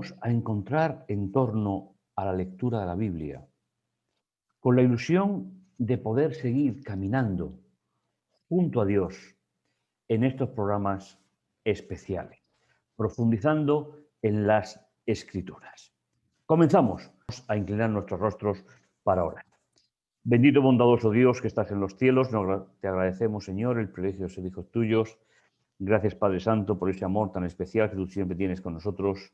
vamos a encontrar en torno a la lectura de la Biblia, con la ilusión de poder seguir caminando junto a Dios en estos programas especiales, profundizando en las Escrituras. Comenzamos a inclinar nuestros rostros para orar. Bendito y bondadoso Dios que estás en los cielos, te agradecemos, Señor, el privilegio de ser hijos tuyos. Gracias, Padre Santo, por ese amor tan especial que tú siempre tienes con nosotros.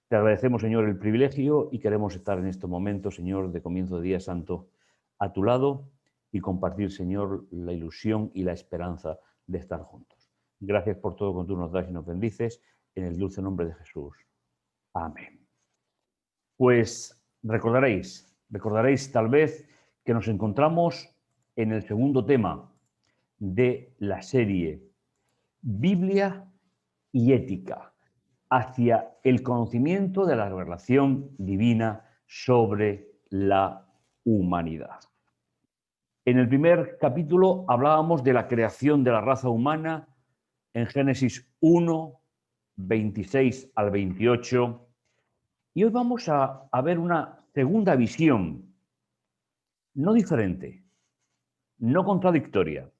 Te agradecemos, Señor, el privilegio y queremos estar en este momento, Señor, de comienzo de día santo, a tu lado y compartir, Señor, la ilusión y la esperanza de estar juntos. Gracias por todo cuanto tú nos das y nos bendices, en el dulce nombre de Jesús. Amén. Pues recordaréis tal vez que nos encontramos en el segundo tema de la serie Biblia y ética, hacia el conocimiento de la revelación divina sobre la humanidad. En el primer capítulo hablábamos de la creación de la raza humana en Génesis 1, 26 al 28, y hoy vamos a ver una segunda visión, no diferente, no contradictoria,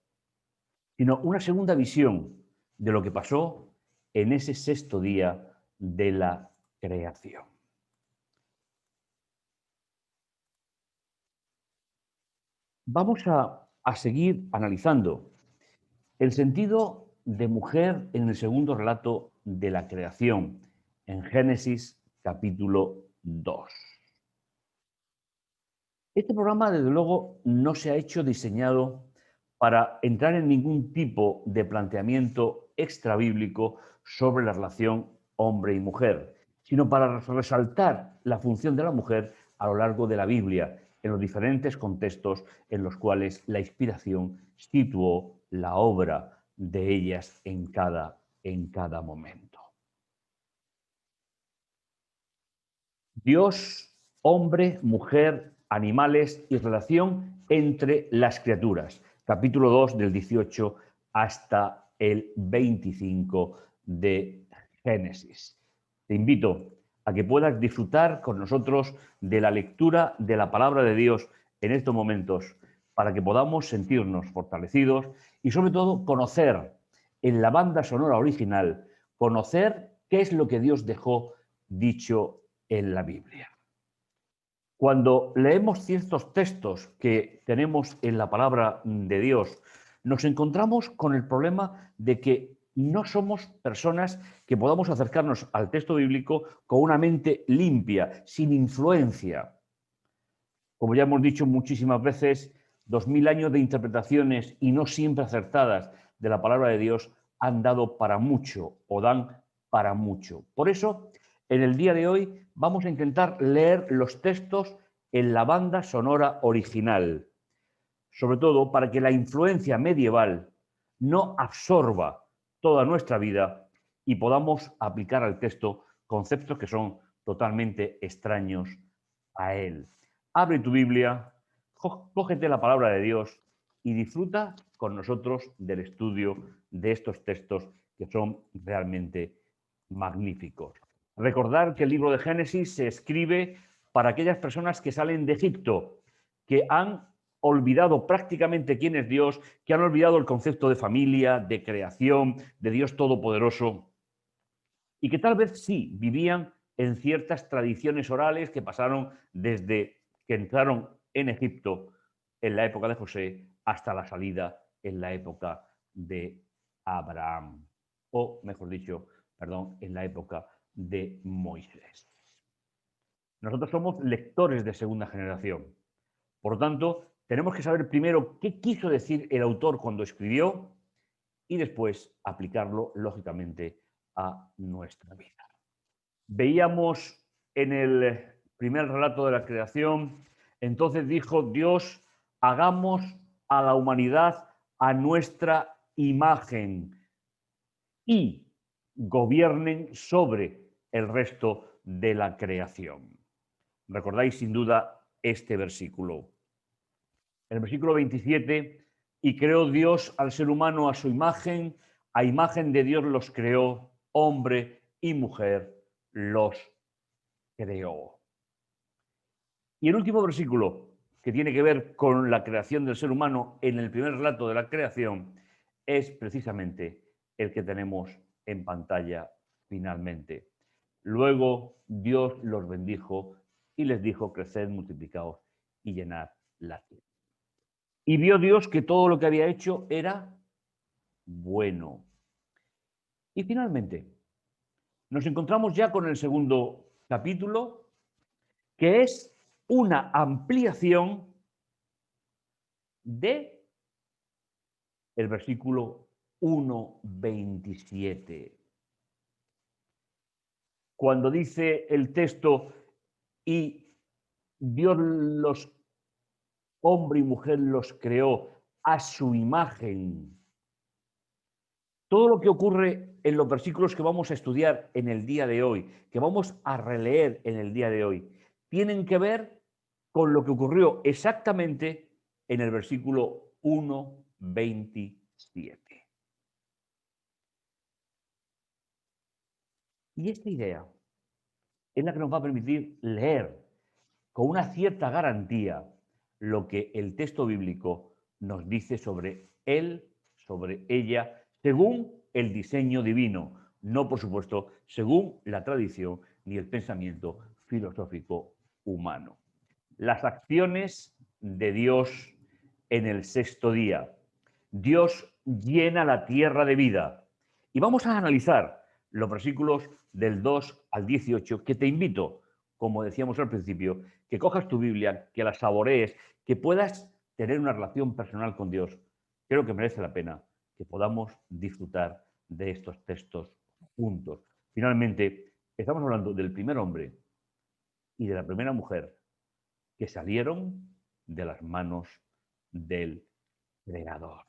sino una segunda visión de lo que pasó en ese sexto día de la creación. Vamos a seguir analizando el sentido de mujer en el segundo relato de la creación, en Génesis capítulo 2. Este programa, desde luego, no se ha hecho diseñado para entrar en ningún tipo de planteamiento extrabíblico sobre la relación hombre y mujer, sino para resaltar la función de la mujer a lo largo de la Biblia, en los diferentes contextos en los cuales la inspiración situó la obra de ellas en cada momento. Dios, hombre, mujer, animales y relación entre las criaturas. Capítulo 2 del 18 hasta el 25 de Génesis. Te invito a que puedas disfrutar con nosotros de la lectura de la palabra de Dios en estos momentos, para que podamos sentirnos fortalecidos y sobre todo conocer en la banda sonora original, conocer qué es lo que Dios dejó dicho en la Biblia. Cuando leemos ciertos textos que tenemos en la palabra de Dios, nos encontramos con el problema de que no somos personas que podamos acercarnos al texto bíblico con una mente limpia, sin influencia. Como ya hemos dicho muchísimas veces, 2000 años de interpretaciones y no siempre acertadas de la palabra de Dios han dado para mucho o dan para mucho. Por eso, en el día de hoy vamos a intentar leer los textos en la banda sonora original, sobre todo para que la influencia medieval no absorba toda nuestra vida y podamos aplicar al texto conceptos que son totalmente extraños a él. Abre tu Biblia, cógete la palabra de Dios y disfruta con nosotros del estudio de estos textos que son realmente magníficos. Recordar que el libro de Génesis se escribe para aquellas personas que salen de Egipto, que han olvidado prácticamente quién es Dios, que han olvidado el concepto de familia, de creación, de Dios Todopoderoso, y que tal vez sí vivían en ciertas tradiciones orales que pasaron desde que entraron en Egipto en la época de José hasta la salida en la época de Abraham, o mejor dicho, perdón, en la época de Moisés. Nosotros somos lectores de segunda generación. Por lo tanto, tenemos que saber primero qué quiso decir el autor cuando escribió y después aplicarlo, lógicamente, a nuestra vida. Veíamos en el primer relato de la creación, entonces dijo Dios, hagamos a la humanidad a nuestra imagen y gobiernen sobre el resto de la creación. Recordáis sin duda este versículo. En el versículo 27, y creó Dios al ser humano a su imagen, a imagen de Dios los creó, hombre y mujer los creó. Y el último versículo, que tiene que ver con la creación del ser humano en el primer relato de la creación, es precisamente el que tenemos en pantalla finalmente. Luego Dios los bendijo y les dijo: creced, multiplicaos y llenad la tierra. Y vio Dios que todo lo que había hecho era bueno. Y finalmente, nos encontramos ya con el segundo capítulo, que es una ampliación de el versículo 1:27. Cuando dice el texto: y Dios los, hombre y mujer los creó a su imagen. Todo lo que ocurre en los versículos que vamos a estudiar en el día de hoy, que vamos a releer en el día de hoy, tienen que ver con lo que ocurrió exactamente en el versículo 1:27. Y esta idea es la que nos va a permitir leer con una cierta garantía lo que el texto bíblico nos dice sobre él, sobre ella, según el diseño divino, no, por supuesto, según la tradición ni el pensamiento filosófico humano. Las acciones de Dios en el sexto día. Dios llena la tierra de vida. Y vamos a analizar los versículos del 2 al 18, que te invito, como decíamos al principio, que cojas tu Biblia, que la saborees, que puedas tener una relación personal con Dios. Creo que merece la pena que podamos disfrutar de estos textos juntos. Finalmente, estamos hablando del primer hombre y de la primera mujer que salieron de las manos del Creador.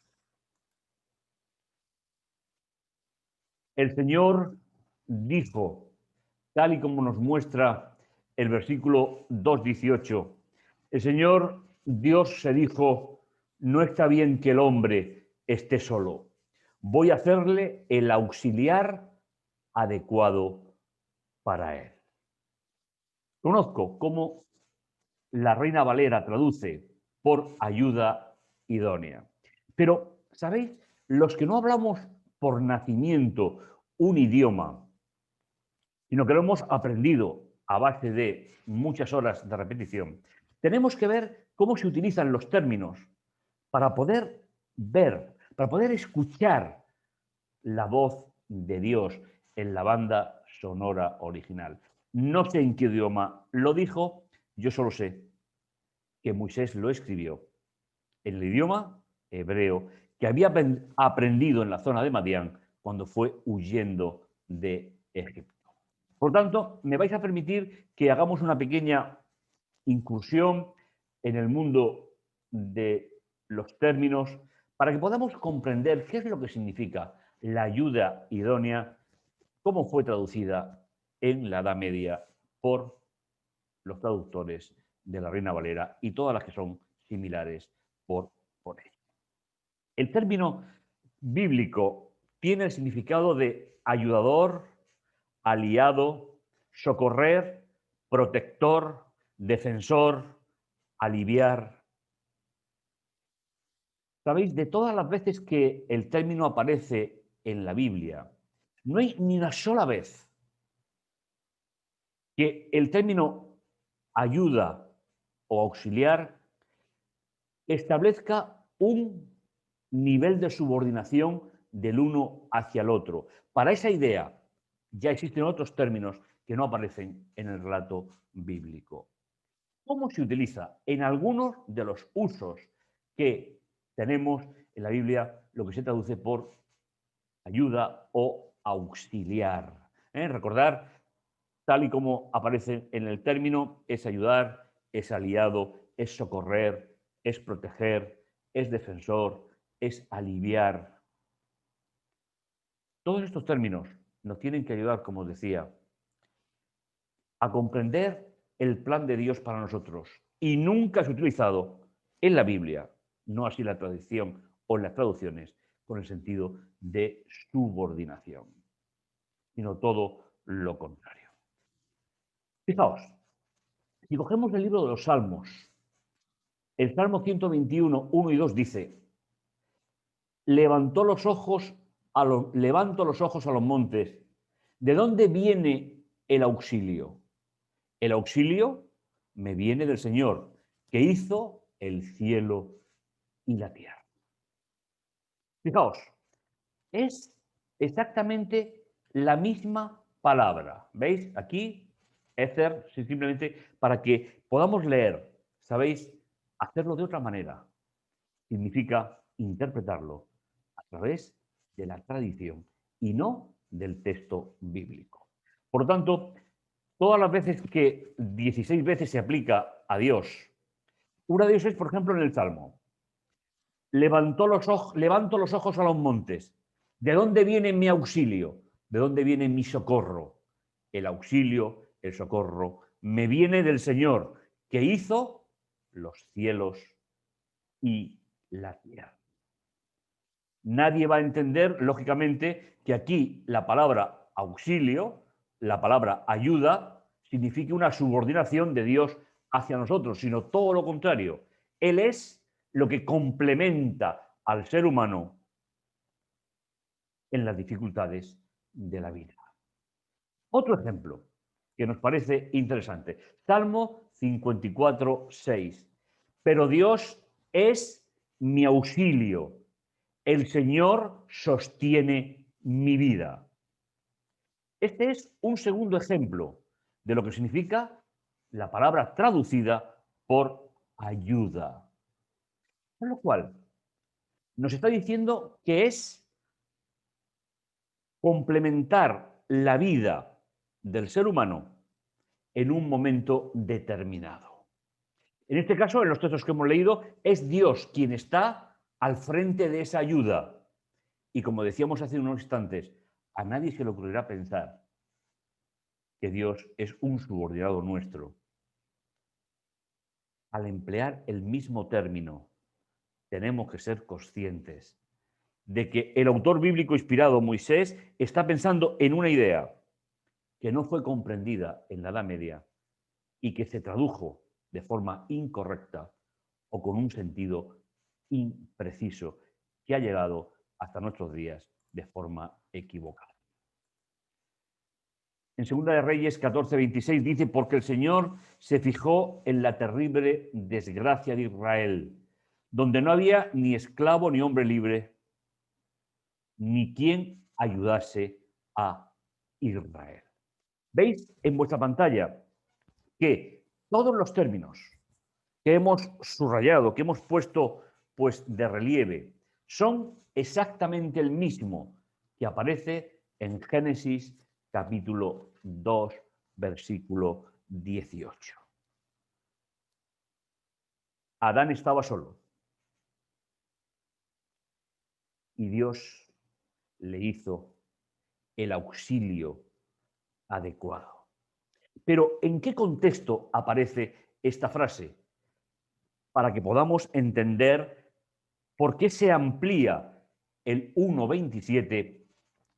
El Señor dijo, tal y como nos muestra el versículo 2:18, el Señor Dios se dijo: no está bien que el hombre esté solo, voy a hacerle el auxiliar adecuado para él. Conozco cómo la Reina Valera traduce por ayuda idónea. Pero, ¿sabéis? Los que no hablamos por nacimiento un idioma, sino que lo hemos aprendido a base de muchas horas de repetición, tenemos que ver cómo se utilizan los términos para poder ver, para poder escuchar la voz de Dios en la banda sonora original. No sé en qué idioma lo dijo, yo solo sé que Moisés lo escribió en el idioma hebreo que había aprendido en la zona de Madián cuando fue huyendo de Egipto. Por tanto, me vais a permitir que hagamos una pequeña incursión en el mundo de los términos para que podamos comprender qué es lo que significa la ayuda idónea, cómo fue traducida en la Edad Media por los traductores de la Reina Valera y todas las que son similares por ella. El término bíblico tiene el significado de ayudador, aliado, socorrer, protector, defensor, aliviar. ¿Sabéis? De todas las veces que el término aparece en la Biblia, no hay ni una sola vez que el término ayuda o auxiliar establezca un nivel de subordinación del uno hacia el otro. Para esa idea ya existen otros términos que no aparecen en el relato bíblico. ¿Cómo se utiliza? En algunos de los usos que tenemos en la Biblia, lo que se traduce por ayuda o auxiliar. Recordar, tal y como aparece en el término, es ayudar, es aliado, es socorrer, es proteger, es defensor, es aliviar. Todos estos términos nos tienen que ayudar, como os decía, a comprender el plan de Dios para nosotros. Y nunca se ha utilizado en la Biblia, no así la tradición o en las traducciones, con el sentido de subordinación, sino todo lo contrario. Fijaos, si cogemos el libro de los Salmos, el Salmo 121, 1 y 2 dice, levanto los ojos a los montes. ¿De dónde viene el auxilio? El auxilio me viene del Señor, que hizo el cielo y la tierra. Fijaos, es exactamente la misma palabra. ¿Veis? Aquí, Ether, simplemente para que podamos leer, ¿sabéis? Hacerlo de otra manera. Significa interpretarlo a través de la tradición y no del texto bíblico. Por lo tanto, todas las veces que 16 veces se aplica a Dios, una de ellas es, por ejemplo, en el Salmo. Levanto los ojos a los montes. ¿De dónde viene mi auxilio? ¿De dónde viene mi socorro? El auxilio, el socorro, me viene del Señor, que hizo los cielos y la tierra. Nadie va a entender, lógicamente, que aquí la palabra auxilio, la palabra ayuda, signifique una subordinación de Dios hacia nosotros, sino todo lo contrario. Él es lo que complementa al ser humano en las dificultades de la vida. Otro ejemplo que nos parece interesante. Salmo 54, 6. Pero Dios es mi auxilio. El Señor sostiene mi vida. Este es un segundo ejemplo de lo que significa la palabra traducida por ayuda. Con lo cual, nos está diciendo que es complementar la vida del ser humano en un momento determinado. En este caso, en los textos que hemos leído, es Dios quien está al frente de esa ayuda. Y como decíamos hace unos instantes, a nadie se le ocurrirá pensar que Dios es un subordinado nuestro. Al emplear el mismo término, tenemos que ser conscientes de que el autor bíblico inspirado, Moisés, está pensando en una idea que no fue comprendida en la Edad Media y que se tradujo de forma incorrecta o con un sentido impreciso que ha llegado hasta nuestros días de forma equivocada. En 2 de Reyes 14:26 dice, porque el Señor se fijó en la terrible desgracia de Israel, donde no había ni esclavo ni hombre libre, ni quien ayudase a Israel. ¿Veis en vuestra pantalla que todos los términos que hemos subrayado, que hemos puesto pues de relieve, son exactamente el mismo que aparece en Génesis capítulo 2, versículo 18. Adán estaba solo y Dios le hizo el auxilio adecuado. Pero ¿en qué contexto aparece esta frase? Para que podamos entender por qué se amplía el 1.27,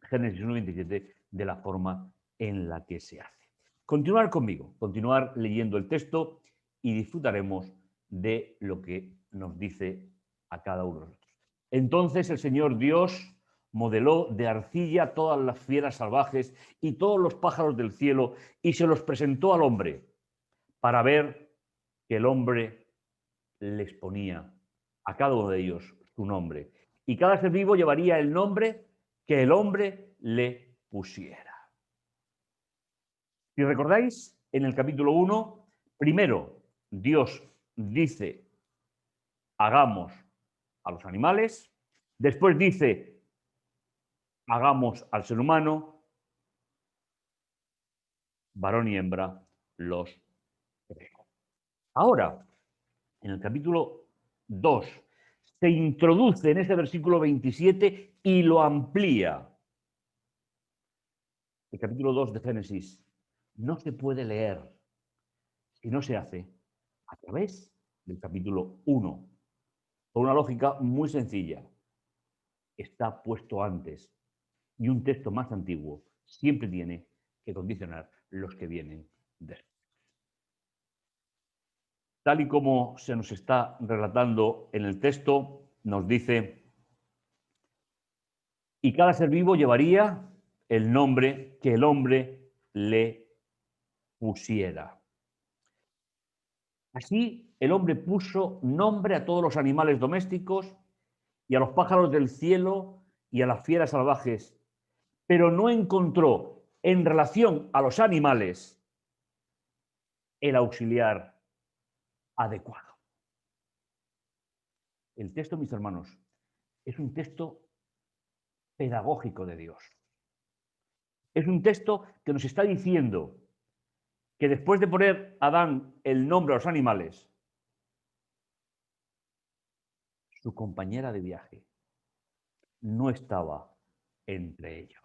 Génesis 1.27, de la forma en la que se hace. Continuar conmigo, continuar leyendo el texto y disfrutaremos de lo que nos dice a cada uno de nosotros. Entonces el Señor Dios modeló de arcilla todas las fieras salvajes y todos los pájaros del cielo y se los presentó al hombre para ver que el hombre les ponía a cada uno de ellos su nombre. Y cada ser vivo llevaría el nombre que el hombre le pusiera. Si recordáis, en el capítulo 1, primero Dios dice, hagamos a los animales, después dice, hagamos al ser humano, varón y hembra los creó. Ahora, en el capítulo 2, se introduce en ese versículo 27 y lo amplía. El capítulo 2 de Génesis no se puede leer si no se hace a través del capítulo 1, por una lógica muy sencilla. Está puesto antes y un texto más antiguo siempre tiene que condicionar los que vienen después. Tal y como se nos está relatando en el texto, nos dice, y cada ser vivo llevaría el nombre que el hombre le pusiera. Así el hombre puso nombre a todos los animales domésticos y a los pájaros del cielo y a las fieras salvajes, pero no encontró en relación a los animales el auxiliar adecuado. El texto, mis hermanos, es un texto pedagógico de Dios. Es un texto que nos está diciendo que después de poner a Adán el nombre a los animales, su compañera de viaje no estaba entre ellos.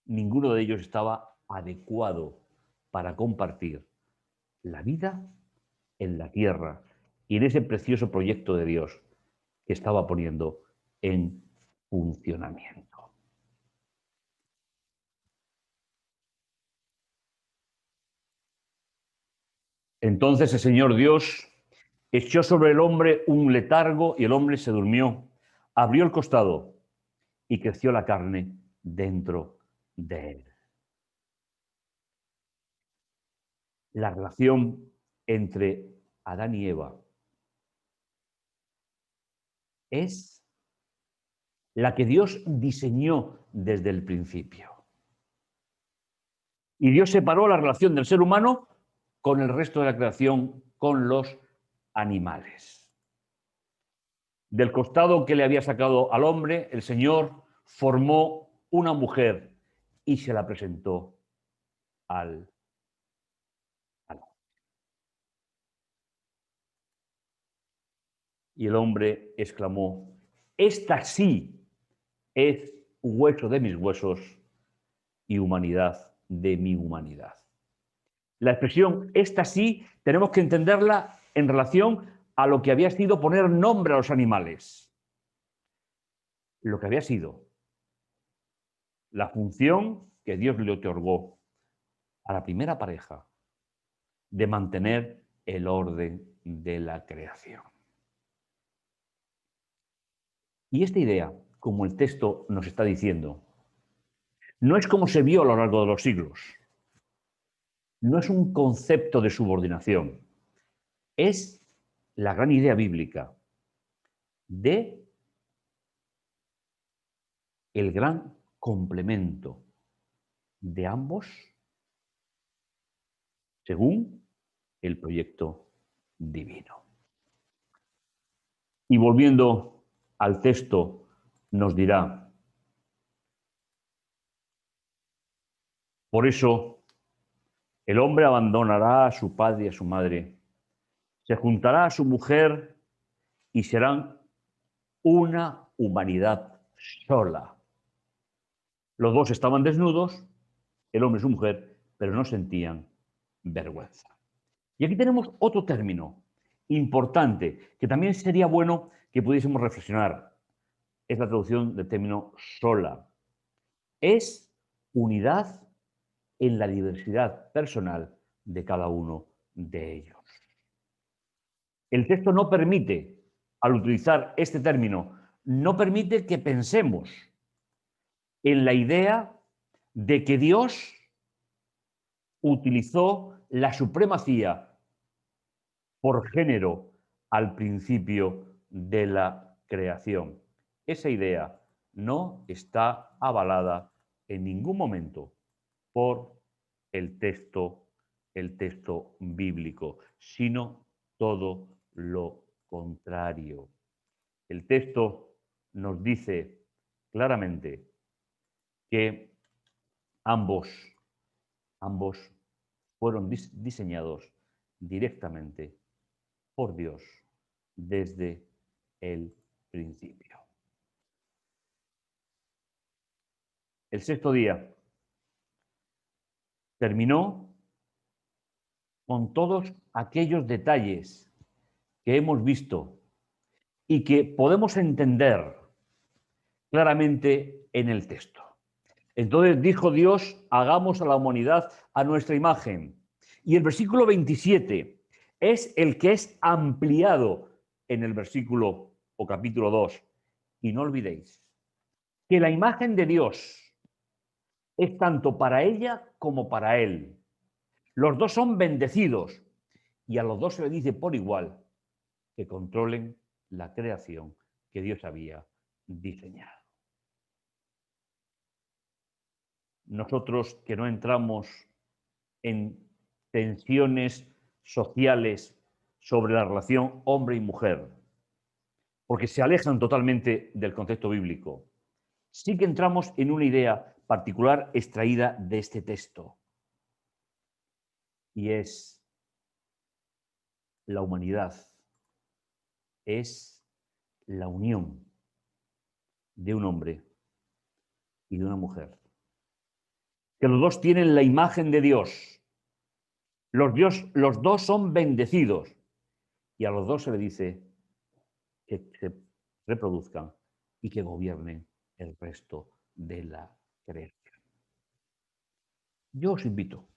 Ninguno de ellos estaba adecuado para compartir la vida en la tierra y en ese precioso proyecto de Dios que estaba poniendo en funcionamiento. Entonces el Señor Dios echó sobre el hombre un letargo y el hombre se durmió. Abrió el costado y creció la carne dentro de él. La relación entre Adán y Eva es la que Dios diseñó desde el principio. Y Dios separó la relación del ser humano con el resto de la creación, con los animales. Del costado que le había sacado al hombre, el Señor formó una mujer y se la presentó al hombre. Y el hombre exclamó, esta sí es hueso de mis huesos y humanidad de mi humanidad. La expresión esta sí tenemos que entenderla en relación a lo que había sido poner nombre a los animales. Lo que había sido la función que Dios le otorgó a la primera pareja de mantener el orden de la creación. Y esta idea, como el texto nos está diciendo, no es como se vio a lo largo de los siglos. No es un concepto de subordinación. Es la gran idea bíblica de el gran complemento de ambos según el proyecto divino. Y volviendo al texto, nos dirá, por eso el hombre abandonará a su padre y a su madre, se juntará a su mujer y serán una humanidad sola. Los dos estaban desnudos, el hombre y su mujer, pero no sentían vergüenza. Y aquí tenemos otro término importante que también sería bueno que pudiésemos reflexionar. Es la traducción del término sola. Es unidad en la diversidad personal de cada uno de ellos. El texto no permite, al utilizar este término, no permite que pensemos en la idea de que Dios utilizó la supremacía por género al principio de la creación. Esa idea no está avalada en ningún momento por el texto bíblico, sino todo lo contrario. El texto nos dice claramente que ambos fueron diseñados directamente por Dios desde el principio. El sexto día terminó con todos aquellos detalles que hemos visto y que podemos entender claramente en el texto. Entonces dijo Dios, hagamos a la humanidad a nuestra imagen Y el versículo 27 es el que es ampliado en el versículo o capítulo 2. Y no olvidéis que la imagen de Dios es tanto para ella como para él. Los dos son bendecidos y a los dos se les dice por igual que controlen la creación que Dios había diseñado. Nosotros que no entramos en tensiones sociales sobre la relación hombre y mujer, porque se alejan totalmente del concepto bíblico, sí que entramos en una idea particular extraída de este texto, y es la humanidad, es la unión de un hombre y de una mujer, que los dos tienen la imagen de Dios, los dos son bendecidos, y a los dos se le dice que se reproduzcan y que gobiernen el resto de la creación. Yo os invito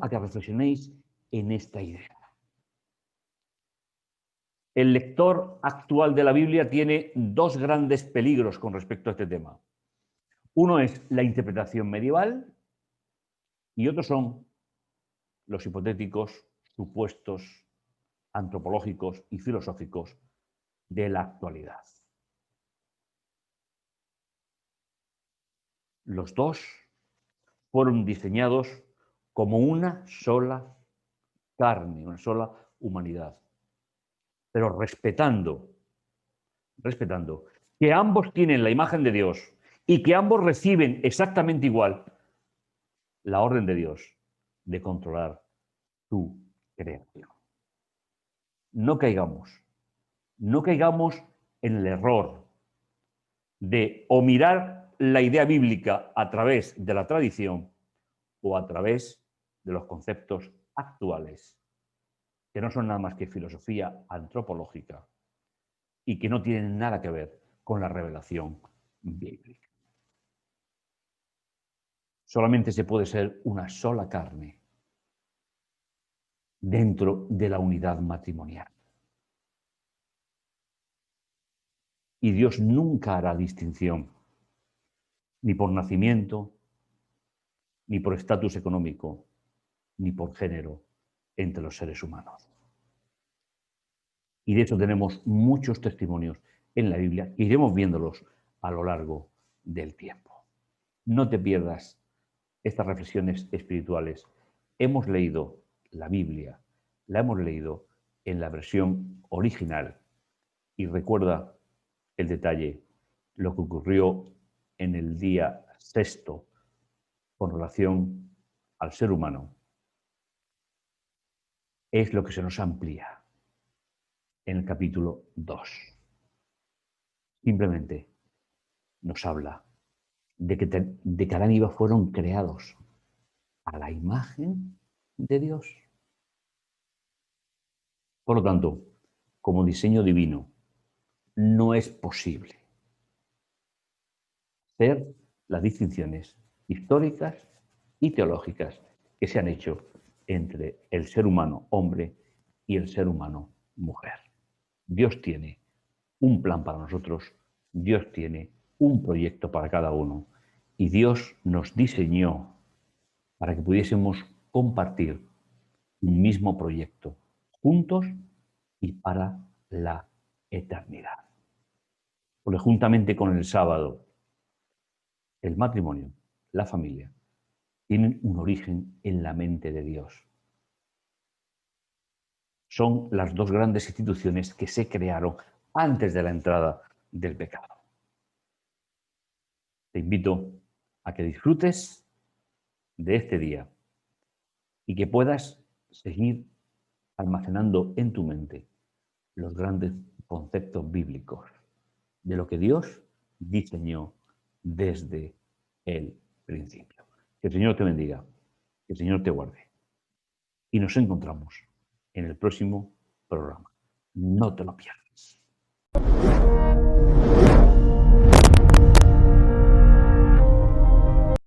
a que reflexionéis en esta idea. El lector actual de la Biblia tiene dos grandes peligros con respecto a este tema. Uno es la interpretación medieval y otros son los hipotéticos supuestos antropológicos y filosóficos de la actualidad. Los dos fueron diseñados como una sola carne, una sola humanidad, pero respetando que ambos tienen la imagen de Dios y que ambos reciben exactamente igual la orden de Dios de controlar su creación. No caigamos en el error de o mirar la idea bíblica a través de la tradición o a través de los conceptos actuales, que no son nada más que filosofía antropológica y que no tienen nada que ver con la revelación bíblica. Solamente se puede ser una sola carne dentro de la unidad matrimonial. Y Dios nunca hará distinción, ni por nacimiento, ni por estatus económico, ni por género entre los seres humanos. Y de eso tenemos muchos testimonios en la Biblia, que iremos viéndolos a lo largo del tiempo. No te pierdas estas reflexiones espirituales. Hemos leído la Biblia, la hemos leído en la versión original. Y recuerda el detalle, lo que ocurrió en el día sexto con relación al ser humano, es lo que se nos amplía en el capítulo 2. Simplemente nos habla de que Adán y Eva fueron creados a la imagen de Dios. Por lo tanto, como diseño divino, no es posible hacer las distinciones históricas y teológicas que se han hecho entre el ser humano hombre y el ser humano mujer. Dios tiene un plan para nosotros, Dios tiene un proyecto para cada uno y Dios nos diseñó para que pudiésemos compartir un mismo proyecto juntos y para la eternidad. Porque juntamente con el sábado, el matrimonio, la familia, tienen un origen en la mente de Dios. Son las dos grandes instituciones que se crearon antes de la entrada del pecado. Te invito a que disfrutes de este día y que puedas seguir almacenando en tu mente los grandes conceptos bíblicos de lo que Dios diseñó desde el principio. Que el Señor te bendiga, que el Señor te guarde. Y nos encontramos en el próximo programa. No te lo pierdas.